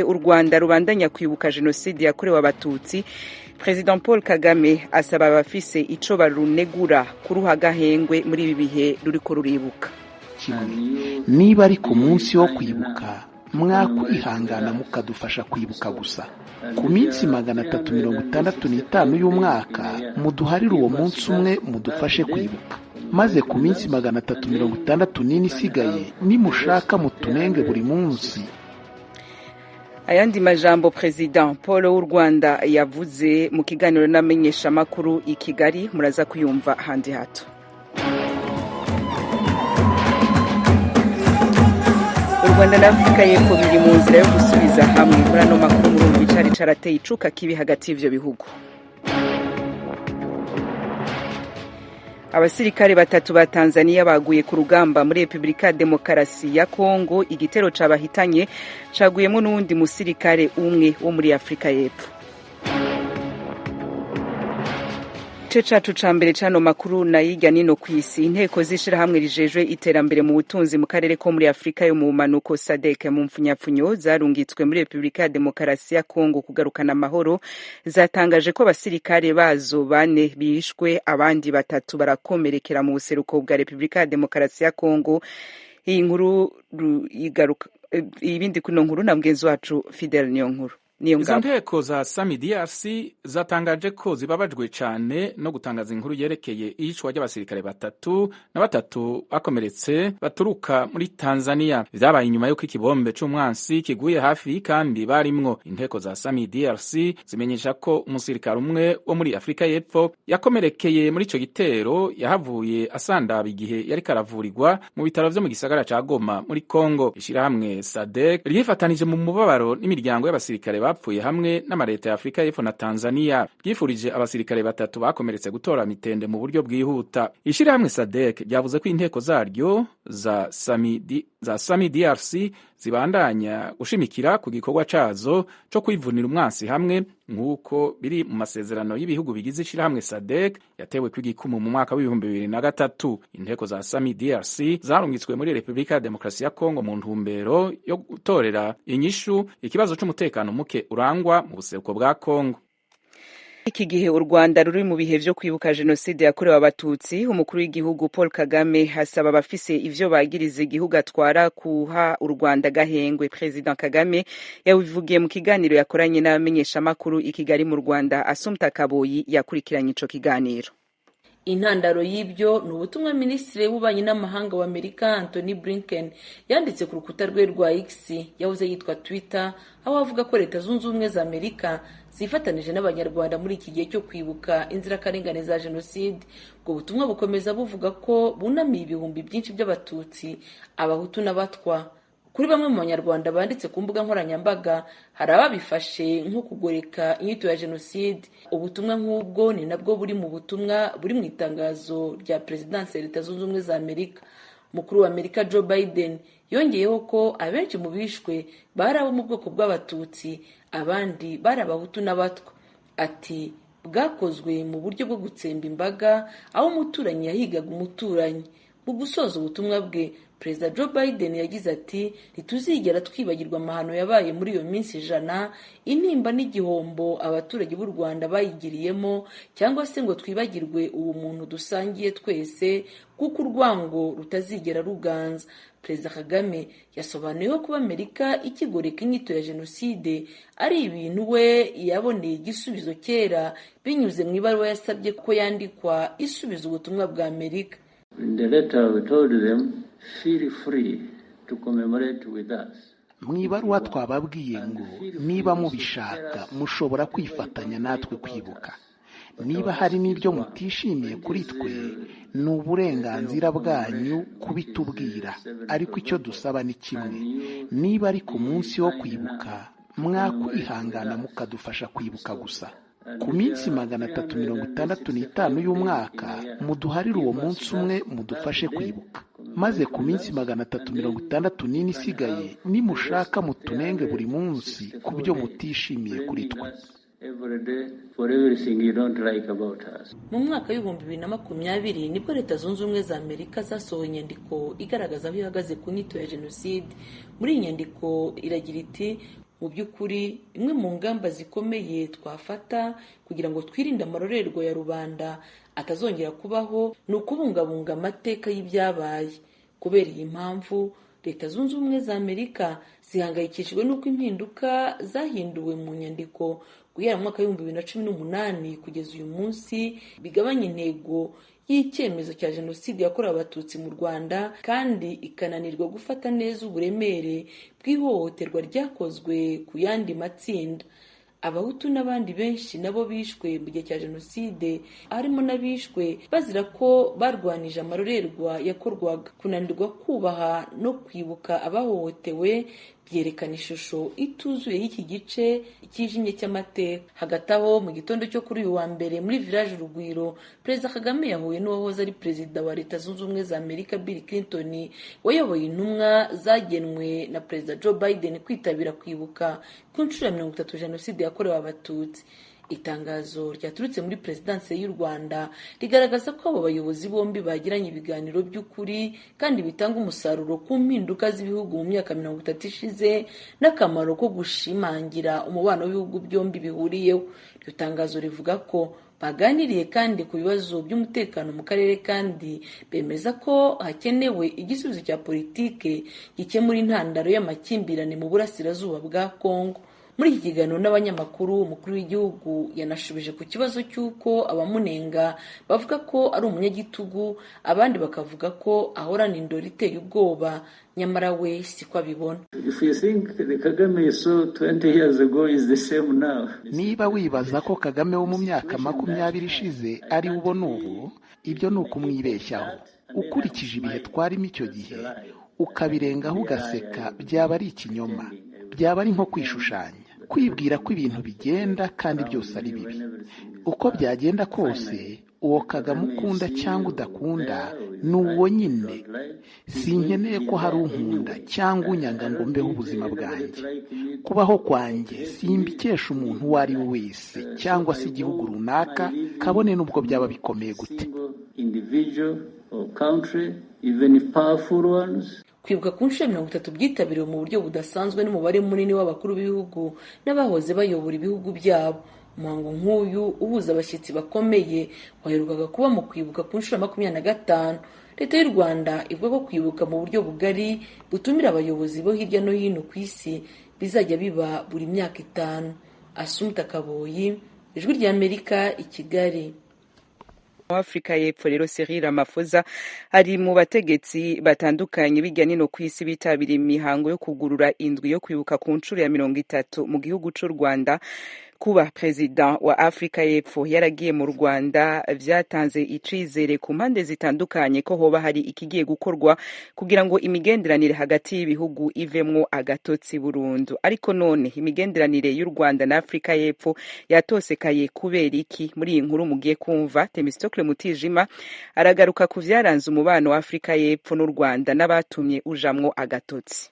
U Rwanda rubandanya kwibuka jenoside yakorewe abatutsi. President Paul Kagame asaba abafise ico barunegura kuruha agahengwe muri ibi bihe ruriko ruribuka. Niba ari ku munsi wo kwibuka mwakwihangana mukadufasha kwibuka gusa. Ku minsi 365 y'umwaka muduharire uwo munsi umwe mudufashe kwibuka, maze ku minsi 364 isigaye nimushaka mutunenge buri munsi. Ayandi majambo President Paul w'u Rwanda yavuze mu kiganiro n'amenyesha makuru i Kigali, muraza kuyumva handi hato. U Rwanda na Afrika y'Epfo biri mu nzira yo gusubiza hamwe muri ano makuru mu bicari carateye icuka kibi hagati y'ivyo bihugu. Abasirikare batatu ba Tanzania baguye ku rugamba muri Republika Demokarasi ya Kongo. Igitero cabahitanye caguyemo n'uwundi musirikare umwe wo muri Afrika y'Epfo. Cacu ca mbere cano makuru na yiga nino kwisi. Inteko z'ishirahamwe rijejwe iterambere mu butunzi mu karere ko muri Afrika yo mu manuko SADC mu mfunyapfunyo zarungitswe muri Republika Demokarasi ya Kongo kugarukana amahoro, zatangaje ko abasirikare bazo 4 bishwe, abandi 3 barakomerekera mu buseruko bwa Republika Demokarasi ya Kongo. Iyi nkuru igaruka ibindi kuno nkuru na mgenzi wacu Fidel Nyonkuru. Izo nteko za Sami DRC zatangaje ko zibabajwe cyane no gutangaza inkuru yerekeye iyicwa ry'abasirikare 3 na 3 bakomeretse baturuka muri Tanzania. Vyabaye inyuma y'uko ikibombe c'umwansi kiguye hafi kandi barimwo. Inteko za Sami DRC zimenyesha ko umusirikare umwe wo muri Afrika y'Epfo yakomerekeye muri ico gitero, yahavuye asandaba igihe yari karavurirwa mu bitaro vyo mu gisagara ca Goma muri Kongo. Ishirahamwe SADC ryifatanije mu mubabaro n'imiryango y'abasirikare bapfuye hamwe n'amareta ya Afrika y'Epfo na Tanzania. Ryifurije abasirikare 3 bakomeretse gutora mitende mu buryo bwihuta. Ishirahamwe SADC ryavuze ko inteko zaryo za Sami DRC zibandanya gushimikira ku gikorwa cazo co kwivunira umwansi hamwe nk'uko biri mu masezerano y'ibihugu bigize ishirahamwe SADC yatewe kw'igikumu mu mwaka w'2003. Inteko za Sami DRC zarungitswe muri Republika Demokarasi ya Kongo mu ntumbero yo gutorera inyishu ikibazo c'umutekano muke urangwa mu buseruko bwa Kongo. Iki gihe u Rwanda ruri mu bihe vyo kwibuka jenoside yakorewe abatutsi, umukuru w'igihugu Paul Kagame hasaba abafise ivyo bagiriza igihugu atwara kuha u Rwanda gahengwe. President Kagame yabivugiye mu kiganiro yakoranye n'abamenyesha makuru i Kigali mu Rwanda. Assumpta Kaboyi yakurikiranye ico kiganiro. Intandaro y'ibyo ni ubutumwa Minisitiri w'Ububanyi n'Amahanga wa Amerika Anthony Blinken yanditse ku rukuta rwe rwa X yahoze yitwa Twitter, aho avuga ko Leta Zunze Ubumwe za Amerika zifatanije n'Abanyarwanda muri iki gihe cyo kwibuka inzirakarengane za jenoside. Ubwo butumwa bukomeza buvuga ko bunamiye ibihumbi byinshi by'abatutsi, abahutu n'abatwa. Kuri bamwe mu Banyarwanda banditse ku mbuga nkoranyambaga, hari ababifashe nko kugoreka inyito ya jenoside. Ubutumwa nk'ubwo ni nabwo buri mu butumwa buri mu itangazo rya Perezidansi ya Leta Zunze Ubumwe za Amerika. Mukuru wa Amerika Joe Biden yongeyeho ko abenshi mu bishwe bari abo mu bwoko bw'abatutsi, abandi bari abahutu n'abatwa. Ati bwakozwe mu buryo bwo gutsemba imbaga, aho umuturanyi yahigaga umuturanyi. Mu gusoza ubutumwa bwe, Perezida Joe Biden yagize ati ntituzigera twibagirwa amahano yabaye muri iyo minsi 100, intimba n'igihombo abaturage b'u Rwanda bayigiriyemo, cyangwa se ngo twibagirwe uwo muntu dusangiye twese, kuko urwango rutazigera ruganza. Perezida Kagame yasobanuye ko kuba Amerika ikigoreka inyito ya jenoside ari ibintu we yaboneye igisubizo kera binyuze mu ibaruwa yasabye ko yandikwa isubiza ubutumwa bwa Amerika. In the letter we told them, feel free to commemorate with us. Mu ibaruwa twababwiye ngo niba mubishaka mushobora kwifatanya natwe kwibuka. Niba hari n'ibyo mutishimiye kuri twe, ni uburenganzira bwanyu kubitubwira, ariko icyo dusaba ni kimwe. Niba ari ku munsi wo kwibuka mwakwihangana mukadufasha kwibuka gusa. Ku minsi 365 y'umwaka muduharire uwo munsi umwe mudufashe kwibuka, maze ku minsi 364 isigaye nimushaka mutunenge buri munsi ku byo mutishimiye kuri twe. Mu mwaka w'2020 nibwo Leta Zunze Ubumwe za Amerika zasohoye inyandiko igaragaza aho ihagaze ku nyito ya jenoside. Muri iyi nyandiko iragira iti mu by'ukuri imwe mu ngamba zikomeye twafata kugira ngo twirinde amarorerwa ya rubanda atazongera kubaho ni ukubungabunga amateka y'ibyabaye. Kubera iyi mpamvu Leta Zunze Ubumwe za Amerika zihangayikishijwe n'uko impinduka zahinduwe mu nyandiko guhera mu mwaka w'ibihumbi 2018 kugeza uyu munsi bigabanya intego y'icyemezo cya jenoside yakorewe abatutsi mu Rwanda kandi ikananirwa gufata neza uburemere bw'ihohoterwa ryakozwe ku yandi matsinda. Abahutu n'abandi benshi nabo bishwe mu gihe cya jenoside, harimo n'abishwe bazira ko barwanije amarorerwa yakorwaga. Kunanirwa kubaha no kwibuka abahohotewe byerekana ishusho ituzuye y'iki gice cyijimye cy'amateka. Hagati aho mu gitondo cyo kuri uyu wa mbere muri village Urugwiro, Perezida Kagame yahuye n'uwahoze ari Perezida wa Leta Zunze Ubumwe za Amerika Bill Clinton, wayoboye intumwa zagenwe na Perezida Joe Biden kwitabira kwibuka ku nshuro ya 30 jenoside yakorewe abatutsi. Itangazo ryaturutse muri Perezidansi y'u Rwanda rigaragaza ko abo bayobozi bombi bagiranye ibiganiro by'ukuri kandi bitanga umusaruro ku mpinduka z'ibihugu mu myaka 30 ishize n'akamaro ko gushimangira umubano w'ibihugu byombi bihuriyeho. Iryo tangazo rivuga ko baganiriye kandi ku bibazo by'umutekano mu karere kandi bemeza ko hakenewe igisubizo cya politike gikemura intandaro y'amakimbirane mu burasirazuba bwa Kongo. Muri iki kiganiro n'abanyamakuru, umukuru w'igihugu yanashubije ku kibazo cy'uko abamunenga bavuga ko ari umunyagitugu, abandi bakavuga ko ahorana indoro iteye ubwoba, nyamara we siko abibona. Niba wibaza ko Kagame wo mu myaka 20 ishize ari ubona ubu, ibyo ni ukumwibeshyaho. Ukurikije ibihe twarimo icyo gihe ukabirengaho ugaseka, byaba ari ikinyoma, byaba ari nko kwishushanya, kwibwira ko ibintu bigenda kandi byose ari bibi. Uko byagenda kose, uwo Kagame ukunda cyangwa udakunda ni uwo nyine. Sinkeneye ko hari unkunda cyangwa unyanga ngo mbeho ubuzima bwanjye. Kubaho kwanjye simbikesha umuntu uwo ari we wese cyangwa se igihugu runaka, kabone n'ubwo byaba bikomeye gute. Kwibuka ku nshuro 30 byitabiriwe mu buryo budasanzwe n'umubare munini w'abakuru b'ibihugu n'abahoze bayobora ibihugu byabo. Umuhango nk'uyu uhuza abashyitsi bakomeye waherukaga kuba mu kwibuka ku nshuro 25. Leta y'u Rwanda ivuga ko kwibuka mu buryo bugari butumira abayobozi bo hirya no hino ku isi bizajya biba buri myaka 5. Assumpta Kaboyi, Ijwi ry'Amerika, i Kigali. Afrika y'Epfo rero Cyril Ramaphosa ari mu bategetsi batandukanye bijya nino ku isi bitabiriye imihango yo kugurura indwi yo kwibuka ku nshuro ya 30 mu gihugu cy'u Rwanda. Kuba Perezida wa Afrika y'Epfo yaragiye mu Rwanda vyatanze icizere ku mpande zitandukanye ko hoba hari ikigiye gukorwa kugira ngo imigenderanire hagati y'ibihugu ivemwo agatotsi burundu. Ariko none imigenderanire y'u Rwanda na Afrika y'Epfo yatosekaye kubera iki? Muri iyi nkuru mugiye kumva Themistocle Mutijima aragaruka ku vyaranze umubano wa Afrika y'Epfo n'u Rwanda n'abatumye ujamwo agatotsi.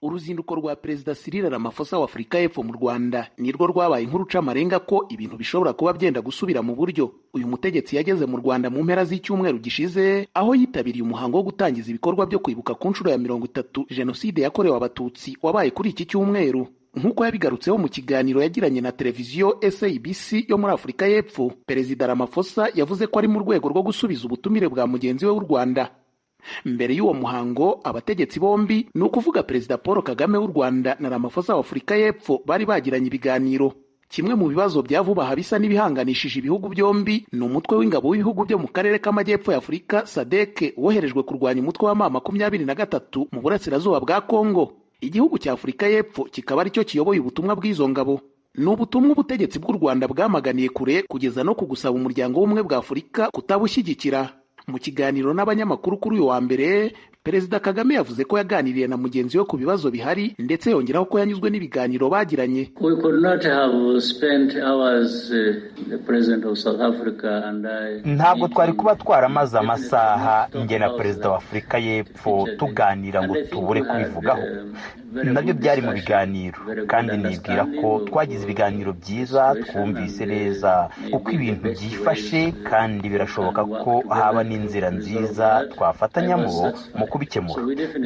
Uruzinduko rwa Perezida Cyril Ramaphosa wa Afrika y'Epfo mu Rwanda nirwo rwabaye inkuru c'amarenga ko ibintu bishobora kuba byenda gusubira mu buryo. Uyu mutegetsi yageze mu Rwanda mu mpera z'icyumweru gishize, aho yitabiriye umuhango wo gutangiza ibikorwa byo kwibuka ku nshuro ya 30 jenoside yakorewe abatutsi wabaye kuri iki cyumweru. Nk'uko yabigarutseho mu kiganiro yagiranye na televiziyo SABC yo muri Afrika y'Epfo, Perezida Ramaphosa yavuze ko ari mu rwego rwo gusubiza ubutumire bwa mugenzi we w'u Rwanda. Mbere y'uwo muhango, abategetsi bombi, ni ukuvuga Perezida Paul Kagame w'u Rwanda na Ramaphosa wa Afrika y'Epfo, bari bagiranye ibiganiro. Kimwe mu bibazo bya vuba bisa n'ibihanganishije ibihugu byombi ni umutwe w'ingabo w'ibihugu byo mu karere k'amajyepfo ya Afurika SADC woherejwe kurwanya umutwe wa M23 mu burasirazuba bwa Kongo. Igihugu cya Afurika y'Epfo kikaba ari cyo kiyoboye ubutumwa bw'izo ngabo. Ni ubutumwa ubutegetsi bw'u Rwanda bwamaganiye kure kugeza no kugusaba umuryango w'ubumwe bwa Afurika kutabushyigikira. Mu kiganiro n'abanyamakuru kuri uyu wa mbere, Perezida Kagame yavuze ko yaganiriye na mugenzi we ku bibazo bihari ndetse yongeraho ko yanyuzwe n'ibiganiro bagiranye. Ntabwo twari kuba twaramaze amasaha njye na Perezida wa Afrika y'Epfo tuganira ngo tubure kubivugaho. Nabyo byari mu biganiro kandi nibwira ko twagize ibiganiro byiza, twumvise neza uko ibintu byifashe kandi birashoboka ko haba n'inzira nziza twafatanyamo mu kubikemura.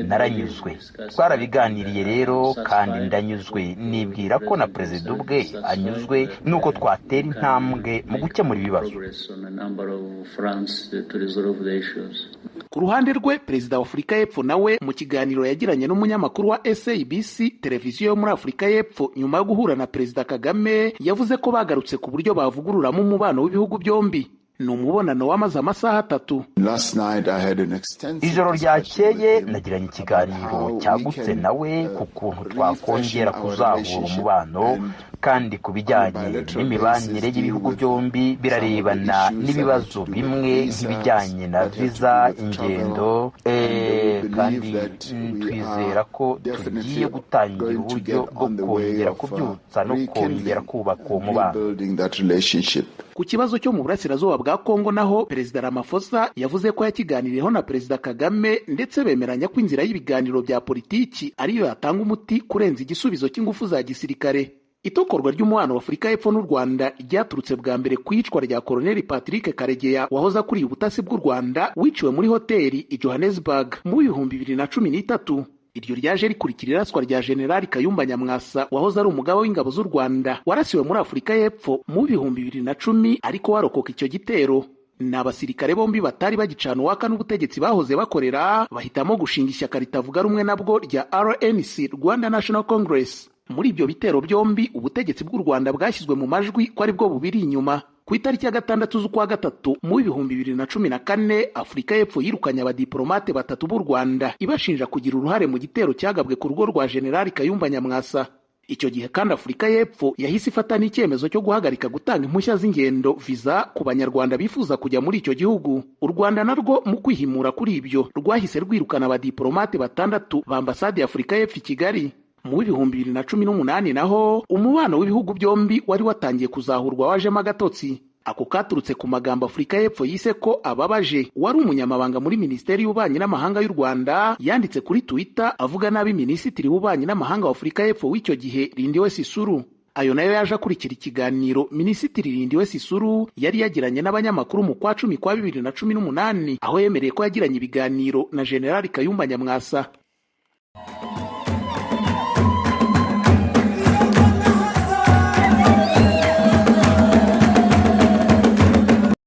Naranyuzwe, twarabiganiriye rero kandi ndanyuzwe, nibwira ko na perezida ubwe anyuzwe nuko twatera intambwe mu gukemura ibibazo. Ku ruhande rwe perezida wa Afurika y'Epfo nawe mu kiganiro yagiranye n'umunyamakuru wa SABC televiziyo yo muri Afurika y'Epfo nyuma yo guhura na perezida Kagame yavuze ko bagarutse ku buryo bavugururamo umubano w'ibihugu byombi. Ni umubonano wamaze amasaha 3. Ijoro ryakeye nagiranye ikiganiro cyagutse nawe ku kuntu twakongera kuzahura umubano, kandi ku bijyanye n'imibanire y'ibihugu byombi birarebana n'ibibazo bimwe nk'ibijyanye na viza, ingendo, kandi twizera ko tugiye gutangira uburyo bwo kongera kubyutsa no kongera kubaka uwo mubano. Ku kibazo cyo mu burasirazuba bwa Kongo naho perezida Ramaphosa yavuze ko yakiganiriyeho na perezida Kagame ndetse bemeranya ko inzira y'ibiganiro bya politiki ariyo yatanga umuti kurenza igisubizo cy'ingufu za gisirikare. Itokorwa ry'umubano wa Afurika y'Epfo n'u Rwanda ryaturutse bwa mbere ku iyicwa rya Colonel Patrick Karegeya wahoze akuriye ubutasi bw'u Rwanda wiciwe muri hoteli i Johannesburg mu 2013. Iryo ryaje rikurikira iraswa rya General Kayumba Nyamwasa wahoze ari umugaba w'ingabo z'u Rwanda warasiwe muri Afurika y'Epfo mu 2010 ariko warokoka icyo gitero. N'abasirikare bombi batari bagicana uwaka n'ubutegetsi bahoze bakorera bahitamo gushinga ishyaka ritavuga rumwe nabwo rya RNC, Rwanda National Congress. Muri ibyo bitero byombi ubutegetsi bw'u Rwanda bwashyizwe mu majwi ko ari bwo bubiri inyuma. Ku itariki ya 6 z'ukwa gatatu mu 2014 Afurika y'Epfo yirukanye abadiplomate 3 b'u Rwanda ibashinja kugira uruhare mu gitero cyagabwe ku rugo rwa General Kayumba Nyamwasa. Icyo gihe kandi Afurika y'Epfo yahise ifata n'icyemezo cyo guhagarika gutanga impushya z'ingendo visa ku banyarwanda bifuza kujya muri icyo gihugu. U Rwanda narwo mu kwihimura kuri ibyo rwahise rwirukana abadiplomate 6 ba ambasade ya Afurika y'Epfo i Kigali. Mu 2018 naho umubano w'ibihugu byombi wari watangiye kuzahurwa wajemo agatotsi. Ako katurutse ku magambo Afurika y'Epfo yise ko ababaje. Wari umunyamabanga muri Minisiteri y'Ububanyi n'Amahanga y'u Rwanda yanditse kuri Twitter avuga nabi Minisitiri w'Ububanyi n'Amahanga wa Afurika y'Epfo w'icyo gihe Lindiwe Sisulu. Ayo nayo yaje akurikira ikiganiro Minisitiri Lindiwe Sisulu yari yagiranye n'abanyamakuru mu kwa 10 kwa 2018 aho yemereye ko yagiranye ibiganiro na General Kayumba Nyamwasa.